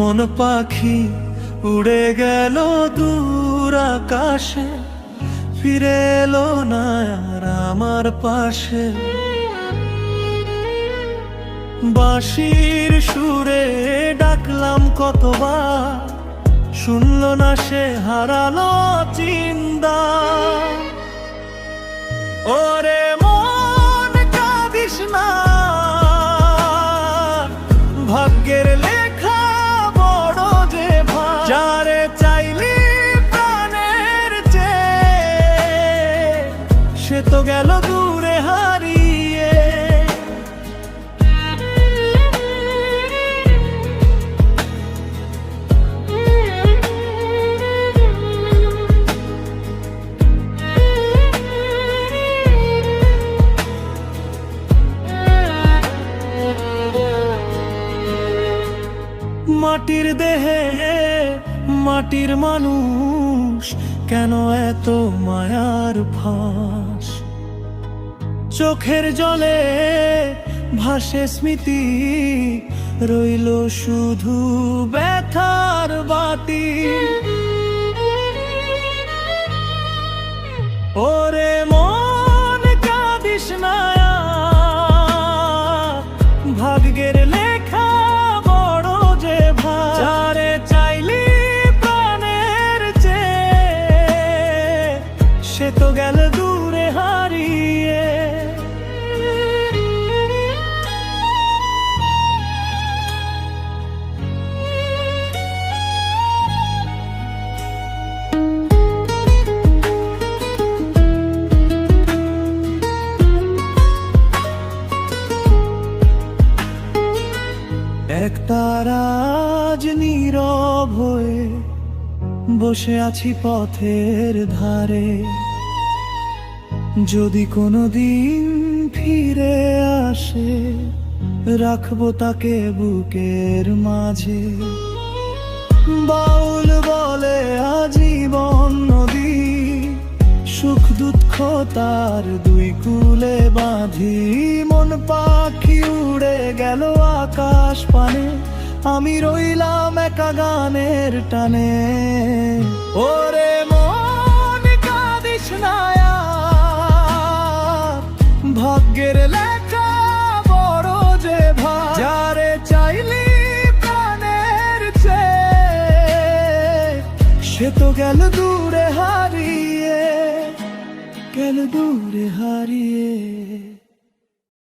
মন পাখি উড়ে গেল দূর আকাশে, ফিরে এলো না আর আমার পাশে। বাঁশির সুরে ডাকলাম কতবার, শুনল না সে, হারালো চিন্তা। ওরে মন কাঁদিস না, ভাগ্যের লেখা বড় যে ভাগ। যারে চাইলি প্রাণের চেয়ে, সে তো গেল দূরে হারিয়ে। মাটির দেহে মাটির মানুষ, কেন এত মায়ার ফাঁস? চোখের জলে ভাসে স্মৃতি, রইল শুধু ব্যথার বাতি। ওরে মন কাঁদিস না, ভাগ্যের লেখা বড় যে ভাগ। যারে চাইলি প্রাণের চেয়ে, সে তো গেল দূরে হারিয়ে। একতারা আজ নীরব হয়ে বসে আছি পথের ধারে। যদি কোনোদিন ফিরে আসে, রাখবো তাকে বুকের মাঝে। বাউল বলে আজীবন নদী, সুখ দুঃখ তার দুই কূলে বাঁধি। মন পাখি উড়ে গেল আকাশ পানে, আমি রইলাম একা গানের টানে। ওরে মন কাঁদিস না, ভাগ্যের লেখা বড় যে ভাগ। যারে চাইলি প্রাণের চেয়ে, সে তো গেল দূরে হারিয়ে, গেল দূরে হারিয়ে।